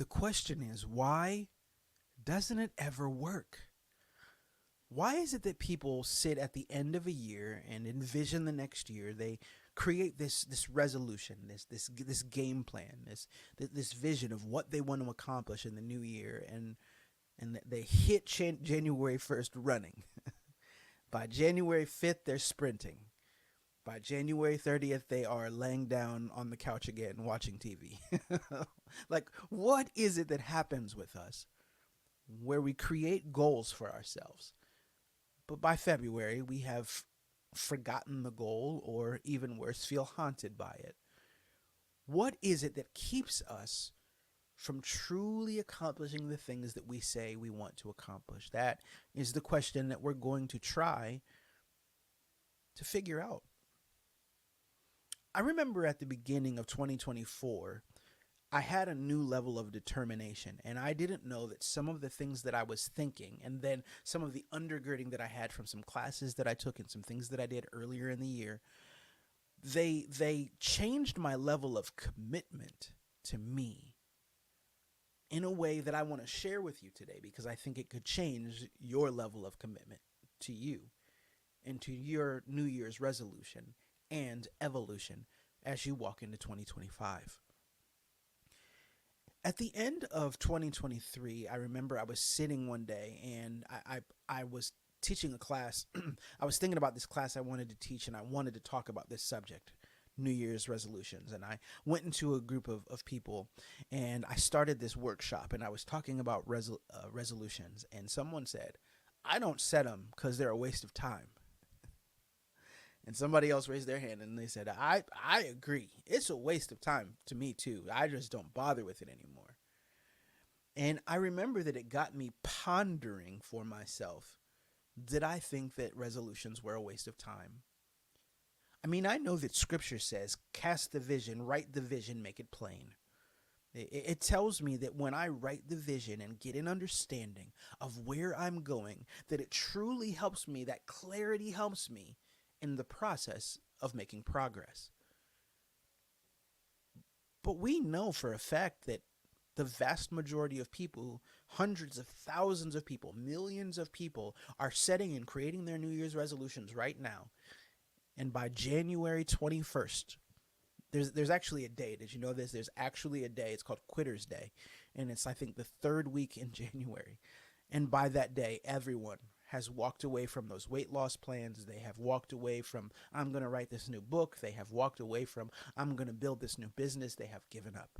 The question is, why doesn't it ever work? Why is it that people sit at the end of a year and envision the next year? They create this resolution, this game plan, this vision of what they want to accomplish in the new year, and they hit January 1st running. By January 5th, they're sprinting. By January 30th, they are laying down on the couch again watching TV. Like, what is it that happens with us where we create goals for ourselves, but by February, we have forgotten the goal, or even worse, feel haunted by it? What is it that keeps us from truly accomplishing the things that we say we want to accomplish? That is the question that we're going to try to figure out. I remember at the beginning of 2024, I had a new level of determination, and I didn't know that some of the things that I was thinking, and then some of the undergirding that I had from some classes that I took and some things that I did earlier in the year, they changed my level of commitment to me in a way that I want to share with you today, because I think it could change your level of commitment to you and to your New Year's resolution and evolution as you walk into 2025. At the end of 2023, I remember I was sitting one day and I was teaching a class. I was thinking about this class I wanted to teach, and I wanted to talk about this subject, New Year's resolutions. And I went into a group of people, and I started this workshop, and I was talking about resolutions. And someone said, I don't set them because they're a waste of time. And somebody else raised their hand and they said, I agree. It's a waste of time to me too. I just don't bother with it anymore. And I remember that it got me pondering for myself. Did I think that resolutions were a waste of time? I mean, I know that scripture says, cast the vision, write the vision, make it plain. It tells me that when I write the vision and get an understanding of where I'm going, that it truly helps me, that clarity helps me in the process of making progress. But we know for a fact that the vast majority of people, hundreds of thousands of people, millions of people, are setting and creating their New Year's resolutions right now. And by January 21st, there's actually a day. Did you know this? There's actually a day. It's called Quitter's Day. And it's, I think, the third week in January. And by that day, everyone has walked away from those weight loss plans. They have walked away from, I'm going to write this new book. They have walked away from, I'm going to build this new business. They have given up.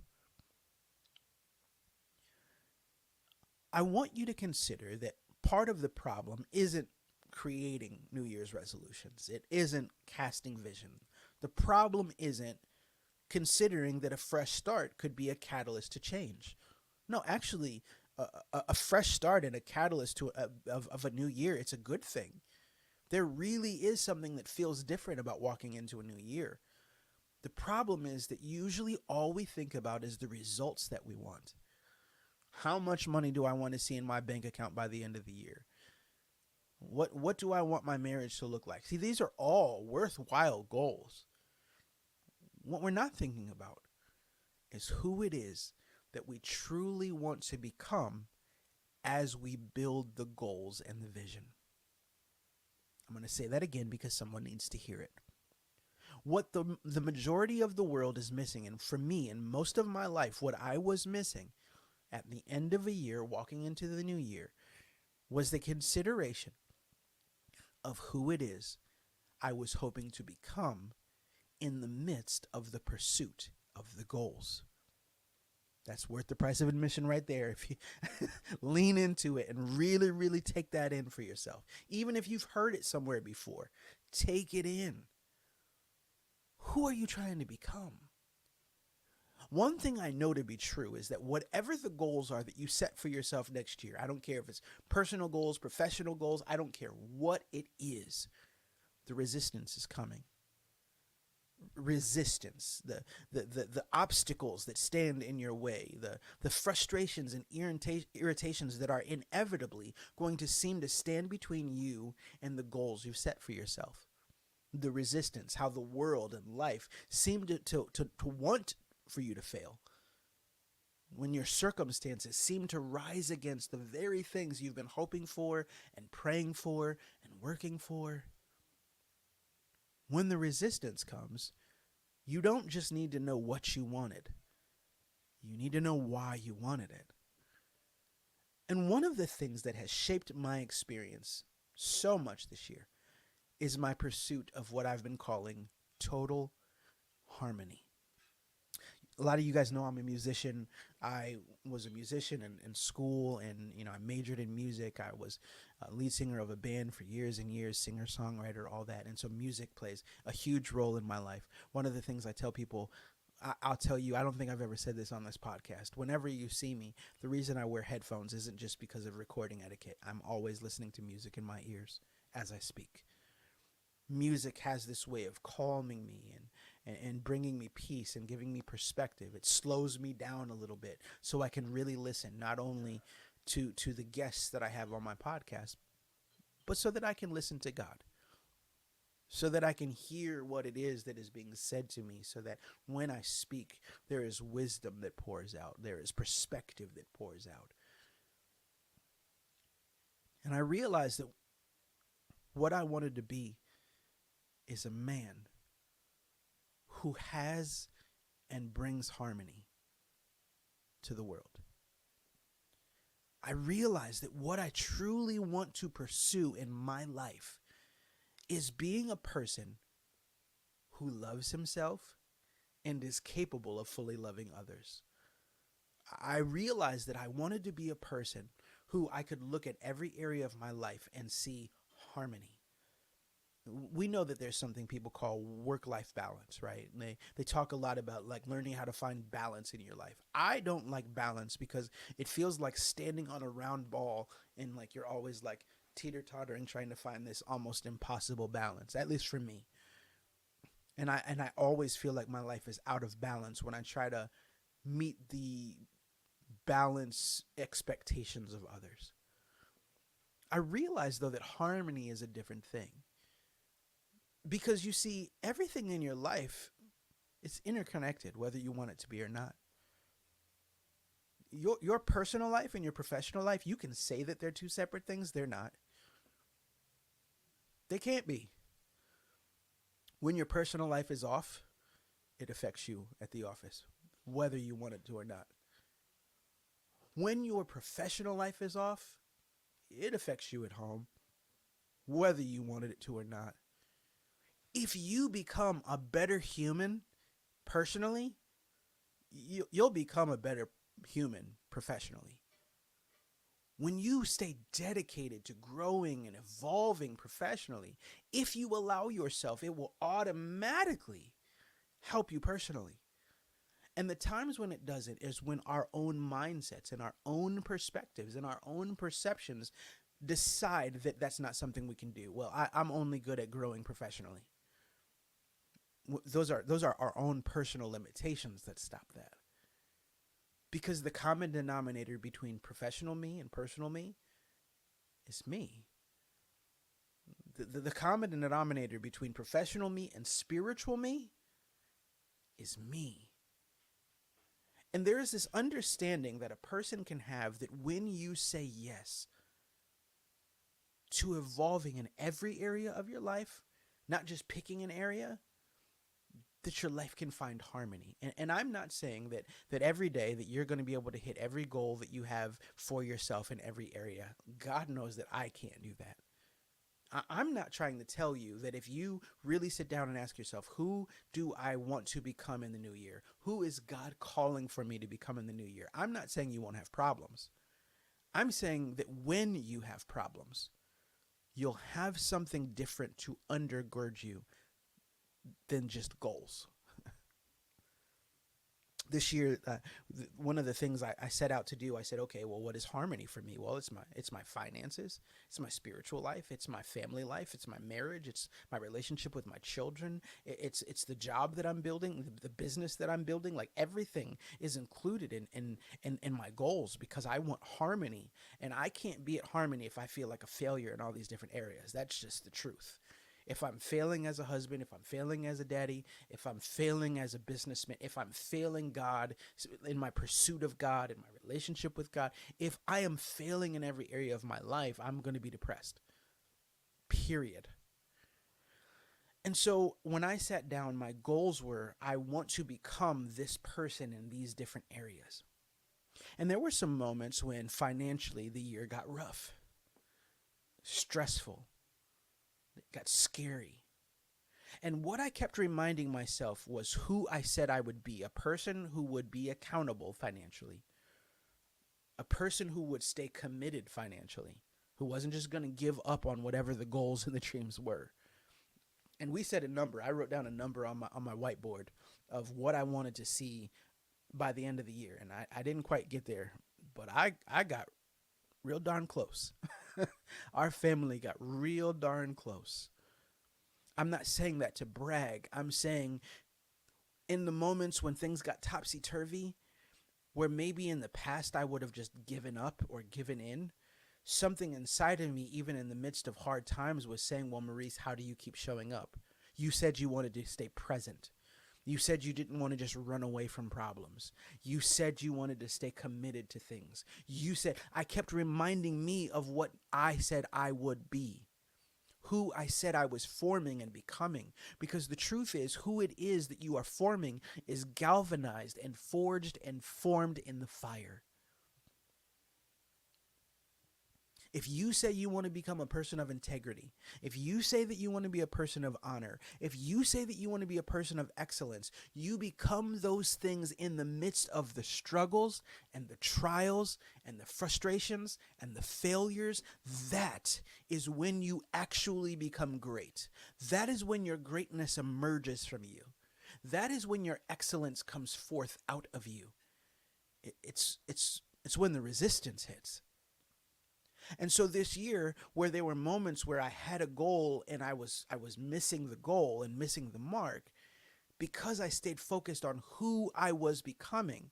I want you to consider that part of the problem isn't creating New Year's resolutions. It isn't casting vision. The problem isn't considering that a fresh start could be a catalyst to change. No, actually, a fresh start and a catalyst to of a new year, it's a good thing. There really is something that feels different about walking into a new year. The problem is that usually all we think about is the results that we want. How much money do I want to see in my bank account by the end of the year? What do I want my marriage to look like? See, these are all worthwhile goals. What we're not thinking about is who it is that we truly want to become as we build the goals and the vision. I'm going to say that again because someone needs to hear it. What the majority of the world is missing, and for me and most of my life, what I was missing at the end of a year, walking into the new year, was the consideration of who it is I was hoping to become in the midst of the pursuit of the goals. That's worth the price of admission right there. If you lean into it and really, really take that in for yourself. Even if you've heard it somewhere before, take it in. Who are you trying to become? One thing I know to be true is that whatever the goals are that you set for yourself next year, I don't care if it's personal goals, professional goals, I don't care what it is, the resistance is coming. Resistance, the obstacles that stand in your way, the frustrations and irritations that are inevitably going to seem to stand between you and the goals you've set for yourself. The resistance, how the world and life seem to want for you to fail. when your circumstances seem to rise against the very things you've been hoping for and praying for and working for, when the resistance comes, you don't just need to know what you wanted. You need to know why you wanted it. And one of the things that has shaped my experience so much this year is my pursuit of what I've been calling total harmony. A lot of you guys know I'm a musician. I was a musician in school, and I majored in music. I was a lead singer of a band for years and years, singer, songwriter, all that. And so music plays a huge role in my life. One of the things I tell people, I'll tell you, I don't think I've ever said this on this podcast. Whenever you see me, the reason I wear headphones isn't just because of recording etiquette. I'm always listening to music in my ears as I speak. Music has this way of calming me and bringing me peace and giving me perspective. It slows me down a little bit so I can really listen, not only to the guests that I have on my podcast, but so that I can listen to God, so that I can hear what it is that is being said to me, so that when I speak, there is wisdom that pours out. There is perspective that pours out. And I realized that what I wanted to be is a man who has and brings harmony to the world. I realized that what I truly want to pursue in my life is being a person who loves himself and is capable of fully loving others. I realized that I wanted to be a person who I could look at every area of my life and see harmony. We know that there's something people call work-life balance, right? And they talk a lot about like learning how to find balance in your life. I don't like balance because it feels like standing on a round ball and like you're always like teeter-tottering trying to find this almost impossible balance, at least for me. And I always feel like my life is out of balance when I try to meet the balance expectations of others. I realize though that harmony is a different thing. Because you see, everything in your life is interconnected, whether you want it to be or not. Your personal life and your professional life, you can say that they're two separate things. They're not. They can't be. When your personal life is off, it affects you at the office, whether you want it to or not. When your professional life is off, it affects you at home, whether you wanted it to or not. If you become a better human personally, you'll become a better human professionally. When you stay dedicated to growing and evolving professionally, if you allow yourself, it will automatically help you personally. And the times when it doesn't is when our own mindsets and our own perspectives and our own perceptions decide that that's not something we can do. Well, I'm only good at growing professionally. Those are our own personal limitations that stop that. Because the common denominator between professional me and personal me is me. The common denominator between professional me and spiritual me is me. And there is this understanding that a person can have that when you say yes to evolving in every area of your life, not just picking an area, that your life can find harmony. And I'm not saying that every day that you're going to be able to hit every goal that you have for yourself in every area. God knows that I can't do that. I'm not trying to tell you that if you really sit down and ask yourself, who do I want to become in the new year? Who is God calling for me to become in the new year? I'm not saying you won't have problems. I'm saying that when you have problems, you'll have something different to undergird you than just goals. This year, one of the things I set out to do, I said, okay, well, what is harmony for me? Well, it's my finances, it's my spiritual life, it's my family life, it's my marriage, it's my relationship with my children, it's the job that I'm building, the business that I'm building. Like everything is included in my goals because I want harmony, and I can't be at harmony if I feel like a failure in all these different areas. That's just the truth. If I'm failing as a husband, if I'm failing as a daddy, if I'm failing as a businessman, if I'm failing God in my pursuit of God, in my relationship with God, if I am failing in every area of my life, I'm going to be depressed. Period. And so when I sat down, my goals were I want to become this person in these different areas. And there were some moments when financially the year got rough, stressful, it got scary. And what I kept reminding myself was who I said I would be, a person who would be accountable financially, a person who would stay committed financially, who wasn't just going to give up on whatever the goals and the dreams were. And we set a number. I wrote down a number on my whiteboard of what I wanted to see by the end of the year. And I didn't quite get there, but I got real darn close. Our family got real darn close. I'm not saying that to brag. I'm saying in the moments when things got topsy-turvy, where maybe in the past I would have just given up or given in, something inside of me, even in the midst of hard times, was saying, well, Maurice, how do you keep showing up? You said you wanted to stay present. You said you didn't want to just run away from problems. You said you wanted to stay committed to things. You said, I kept reminding me of what I said I would be, who I said I was forming and becoming. Because the truth is, who it is that you are forming is galvanized and forged and formed in the fire. If you say you want to become a person of integrity, if you say that you want to be a person of honor, if you say that you want to be a person of excellence, you become those things in the midst of the struggles and the trials and the frustrations and the failures. That is when you actually become great. That is when your greatness emerges from you. That is when your excellence comes forth out of you. It's when the resistance hits. And so this year, where there were moments where I had a goal and I was missing the goal and missing the mark, because I stayed focused on who I was becoming,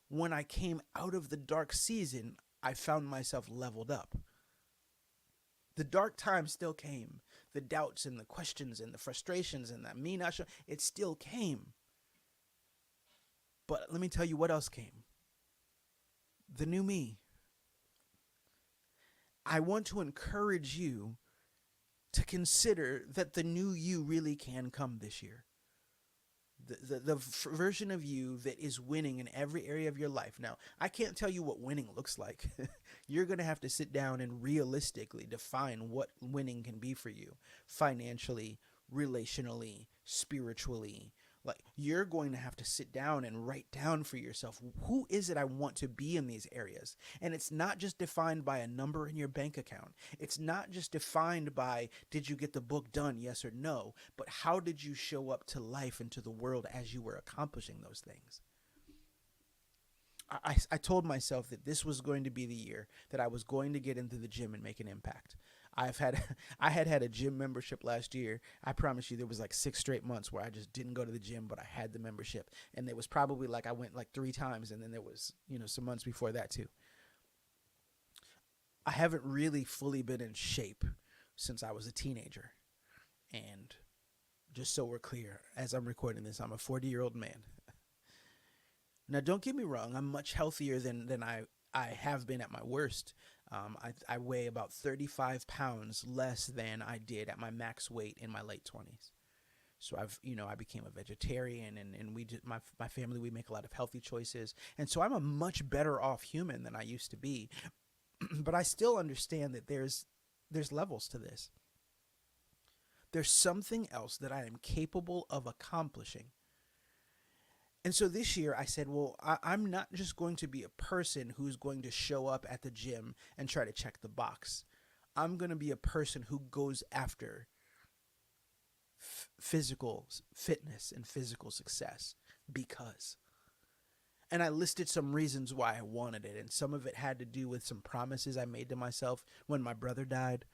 when I came out of the dark season, I found myself leveled up. The dark times still came. The doubts and the questions and the frustrations and that me not sure, it still came. But let me tell you what else came. The new me. I want to encourage you to consider that the new you really can come this year. The version of you that is winning in every area of your life. Now, I can't tell you what winning looks like. You're going to have to sit down and realistically define what winning can be for you financially, relationally, spiritually. Like, you're going to have to sit down and write down for yourself, who is it I want to be in these areas? And it's not just defined by a number in your bank account. It's not just defined by, did you get the book done, yes or no? But how did you show up to life and to the world as you were accomplishing those things? I told myself that this was going to be the year that I was going to get into the gym and make an impact. I had a gym membership last year. I promise you there was like 6 straight months where I just didn't go to the gym, but I had the membership. And it was probably like I went like 3 times, and then there was, some months before that too. I haven't really fully been in shape since I was a teenager. And just so we're clear, as I'm recording this, I'm a 40-year-old man. Now, don't get me wrong. I'm much healthier than I have been at my worst. I weigh about 35 pounds less than I did at my max weight in my late 20s. So I became a vegetarian, and we did, my family, we make a lot of healthy choices. And so I'm a much better off human than I used to be. But I still understand that there's levels to this. There's something else that I am capable of accomplishing. And so this year I said, well, I'm not just going to be a person who's going to show up at the gym and try to check the box. I'm going to be a person who goes after physical fitness and physical success because. And I listed some reasons why I wanted it. And some of it had to do with some promises I made to myself when my brother died.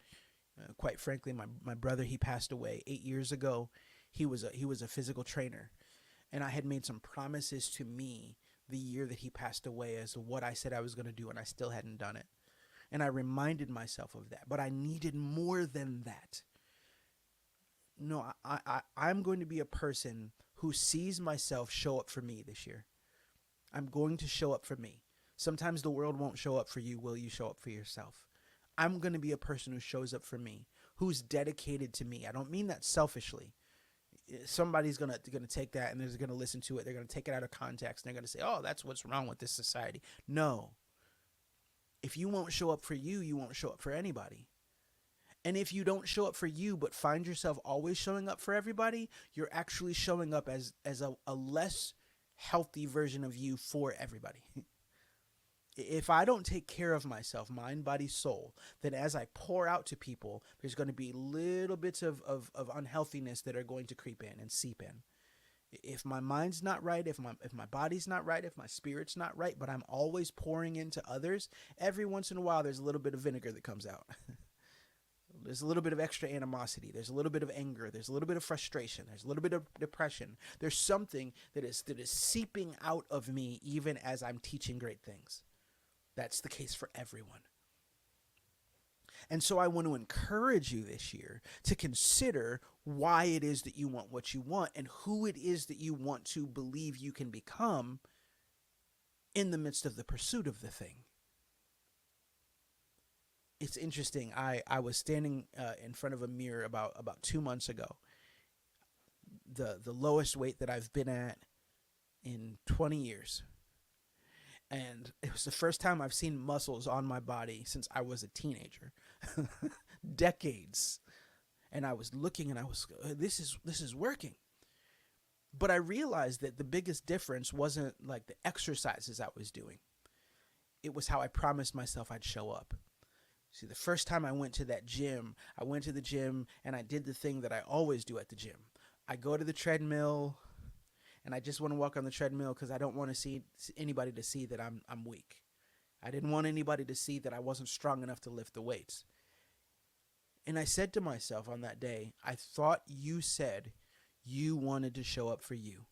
Quite frankly, my brother, he passed away 8 years ago. He was a physical trainer. And I had made some promises to me the year that he passed away as to what I said I was going to do, and I still hadn't done it. And I reminded myself of that. But I needed more than that. No, I'm going to be a person who sees myself show up for me this year. I'm going to show up for me. Sometimes the world won't show up for you. Will you show up for yourself? I'm going to be a person who shows up for me, who's dedicated to me. I don't mean that selfishly. Somebody's gonna take that and they're gonna listen to it. They're gonna take it out of context and they're gonna say, "Oh, that's what's wrong with this society." No, if you won't show up for you, you won't show up for anybody. And if you don't show up for you, but find yourself always showing up for everybody, you're actually showing up as a less healthy version of you for everybody. If I don't take care of myself, mind, body, soul, then as I pour out to people, there's going to be little bits of unhealthiness that are going to creep in and seep in. If my mind's not right, if my body's not right, if my spirit's not right, but I'm always pouring into others, every once in a while there's a little bit of vinegar that comes out. There's a little bit of extra animosity. There's a little bit of anger. There's a little bit of frustration. There's a little bit of depression. There's something that is seeping out of me even as I'm teaching great things. That's the case for everyone. And so I want to encourage you this year to consider why it is that you want what you want and who it is that you want to believe you can become in the midst of the pursuit of the thing. It's interesting. I was standing in front of a mirror about 2 months ago. The lowest weight that I've been at in 20 years. And it was the first time I've seen muscles on my body since I was a teenager. Decades. And I was looking and I was, this is working. But I realized that the biggest difference wasn't like the exercises I was doing. It was how I promised myself I'd show up. See, the first time I went to the gym and I did the thing that I always do at the gym. I go to the treadmill and I just want to walk on the treadmill because I don't want to see anybody to see that I'm weak. I didn't want anybody to see that I wasn't strong enough to lift the weights. And I said to myself on that day, I thought you said you wanted to show up for you.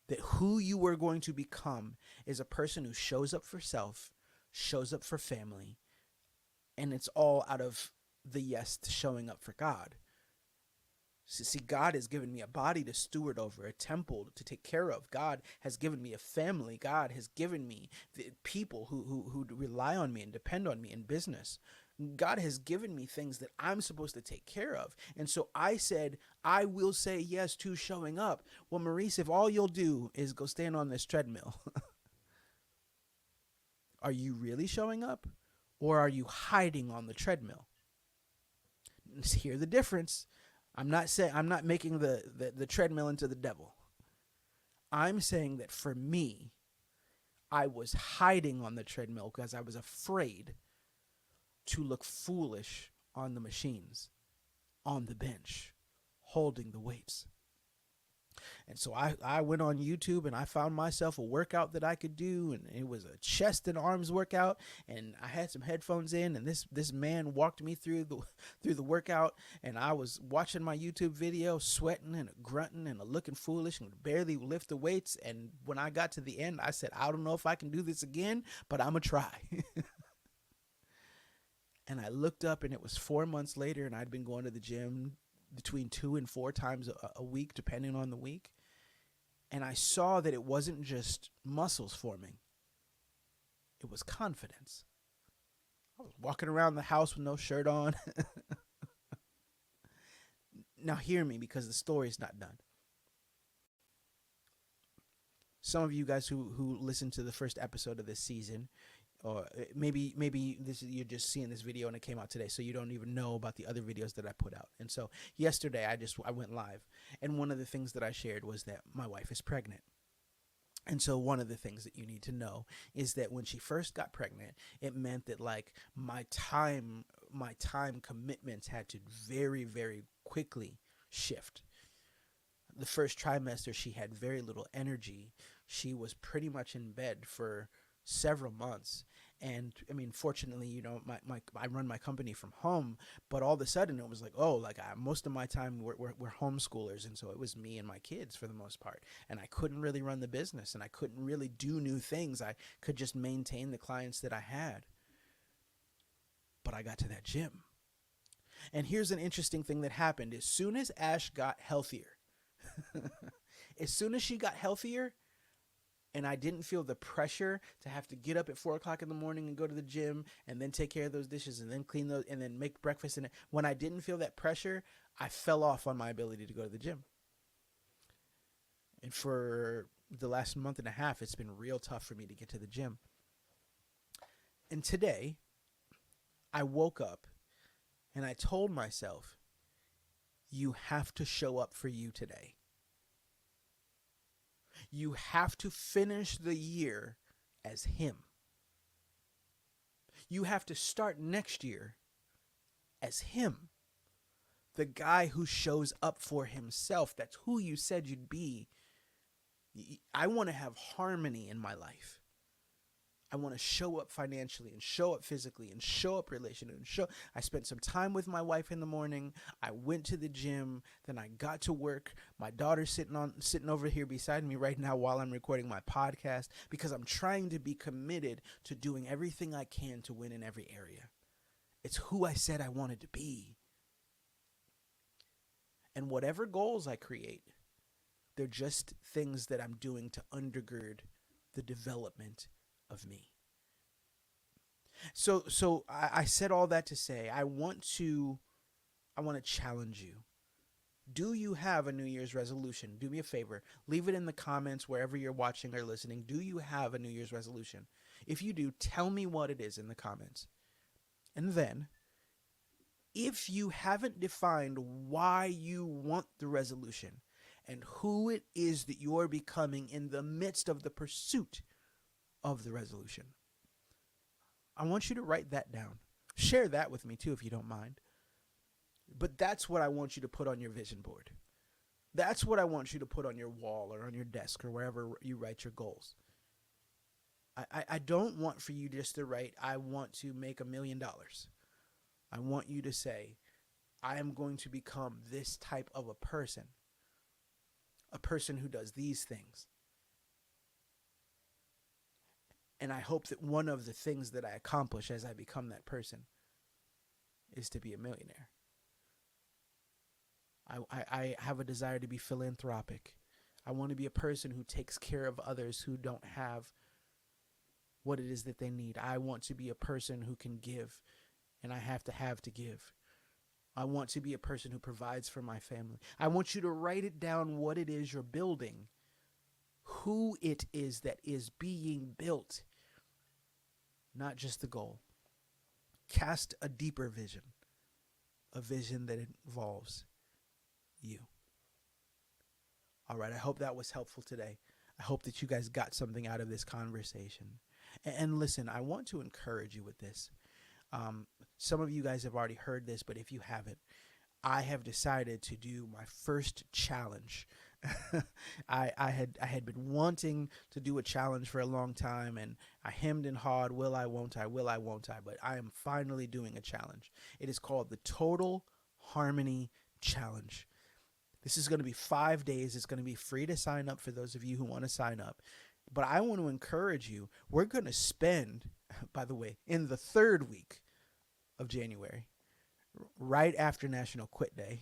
That who you were going to become is a person who shows up for self, shows up for family, and it's all out of the yes to showing up for God. See, God has given me a body to steward over, a temple to take care of. God has given me a family. God has given me the people who rely on me and depend on me in business. God has given me things that I'm supposed to take care of. And so I said, I will say yes to showing up. Well, Maurice, if all you'll do is go stand on this treadmill, are you really showing up? Or are you hiding on the treadmill? Here's the difference. I'm not making the treadmill into the devil. I'm saying that for me, I was hiding on the treadmill because I was afraid to look foolish on the machines, on the bench, holding the weights. And so I went on YouTube and I found myself a workout that I could do, and it was a chest and arms workout, and I had some headphones in, and this man walked me through the workout, and I was watching my YouTube video, sweating and grunting and looking foolish and barely lift the weights. And when I got to the end, I said, I don't know if I can do this again, but I'm gonna try. And I looked up and it was 4 months later, and I'd been going to the gym between 2 and 4 times a week, depending on the week. And I saw that it wasn't just muscles forming. It was confidence. I was walking around the house with no shirt on. Now hear me, because the story's not done. Some of you guys who listened to the first episode of this season, or maybe you're just seeing this video and it came out today, so you don't even know about the other videos that I put out. And so yesterday I went live, and one of the things that I shared was that my wife is pregnant. And so one of the things that you need to know is that when she first got pregnant, it meant that like my time commitments had to very, very quickly shift. The first trimester, she had very little energy. She was pretty much in bed for several months. And I mean, fortunately, you know, I run my company from home, but all of a sudden it was like, oh, like most of my time we're homeschoolers. And so it was me and my kids for the most part. And I couldn't really run the business, and I couldn't really do new things. I could just maintain the clients that I had. But I got to that gym. And here's an interesting thing that happened. As soon as Ash got healthier, as soon as she got healthier, and I didn't feel the pressure to have to get up at 4 o'clock in the morning and go to the gym and then take care of those dishes and then clean those and then make breakfast. And when I didn't feel that pressure, I fell off on my ability to go to the gym. And for the last month and a half, it's been real tough for me to get to the gym. And today, I woke up and I told myself, you have to show up for you today. You have to finish the year as him. You have to start next year as him. The guy who shows up for himself. That's who you said you'd be. I want to have harmony in my life. I want to show up financially and show up physically and show up relationally and show. I spent some time with my wife in the morning. I went to the gym. Then I got to work. My daughter's sitting over here beside me right now while I'm recording my podcast because I'm trying to be committed to doing everything I can to win in every area. It's who I said I wanted to be. And whatever goals I create, they're just things that I'm doing to undergird the development of me. So I said all that to say I want to challenge you. Do you have a New Year's resolution? Do me a favor. Leave it in the comments wherever you're watching or listening. Do you have a New Year's resolution? If you do, tell me what it is in the comments. And then, if you haven't defined why you want the resolution and who it is that you're becoming in the midst of the pursuit of the resolution, I want you to write that down. Share that with me too if you don't mind. But that's what I want you to put on your vision board. That's what I want you to put on your wall or on your desk or wherever you write your goals. I don't want for you just to write, I want to make $1 million. I want you to say, I am going to become this type of a person who does these things. And I hope that one of the things that I accomplish as I become that person is to be a millionaire. I have a desire to be philanthropic. I want to be a person who takes care of others who don't have what it is that they need. I want to be a person who can give, and I have to give. I want to be a person who provides for my family. I want you to write it down what it is you're building, who it is that is being built, not just the goal. Cast a deeper vision, a vision that involves you. All right, I hope that was helpful today. I hope that you guys got something out of this conversation. And listen, I want to encourage you with this. Some of you guys have already heard this, but if you haven't, I have decided to do my first challenge. I had been wanting to do a challenge for a long time, and I hemmed and hawed, will I, won't I, but I am finally doing a challenge. It is called the Total Harmony Challenge. This is going to be 5 days. It's going to be free to sign up for those of you who want to sign up. But I want to encourage you, we're going to spend, by the way, in the third week of January, right after National Quit Day,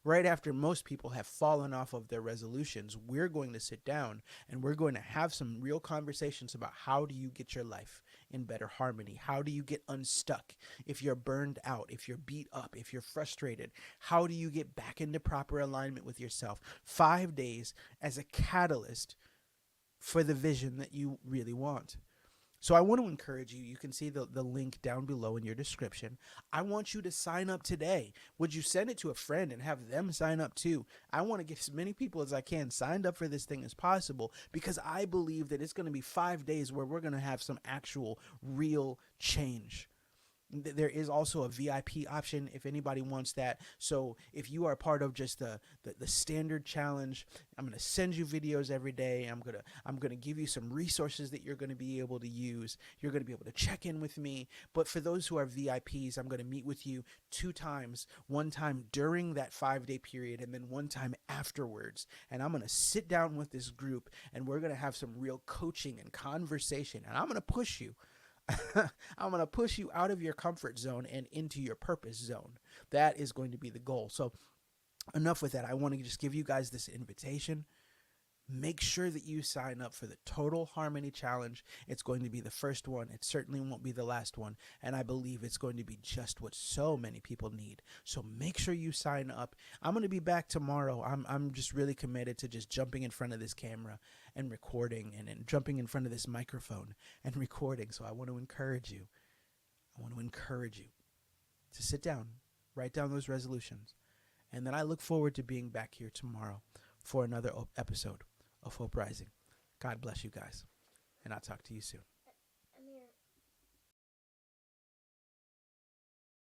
right after most people have fallen off of their resolutions, we're going to sit down and we're going to have some real conversations about how do you get your life in better harmony? How do you get unstuck? If you're burned out, if you're beat up, if you're frustrated, how do you get back into proper alignment with yourself? 5 days as a catalyst for the vision that you really want. So I want to encourage you. You can see the link down below in your description. I want you to sign up today. Would you send it to a friend and have them sign up too? I want to get as many people as I can signed up for this thing as possible, because I believe that it's going to be 5 days where we're going to have some actual real change. There is also a VIP option if anybody wants that. So if you are part of just the standard challenge, I'm going to send you videos every day. I'm going to give you some resources that you're going to be able to use. You're going to be able to check in with me. But for those who are VIPs, I'm going to meet with you 2 times, one time during that 5-day period and then one time afterwards. And I'm going to sit down with this group and we're going to have some real coaching and conversation. And I'm going to push you. I'm going to push you out of your comfort zone and into your purpose zone. That is going to be the goal. So enough with that. I want to just give you guys this invitation. Make sure that you sign up for the Total Harmony Challenge. It's going to be the first one. It certainly won't be the last one. And I believe it's going to be just what so many people need. So make sure you sign up. I'm going to be back tomorrow. I'm just really committed to just jumping in front of this camera and recording, and jumping in front of this microphone and recording. So I want to encourage you. I want to encourage you to sit down, write down those resolutions. And then I look forward to being back here tomorrow for another episode of Hope Rising. God bless you guys, and I'll talk to you soon.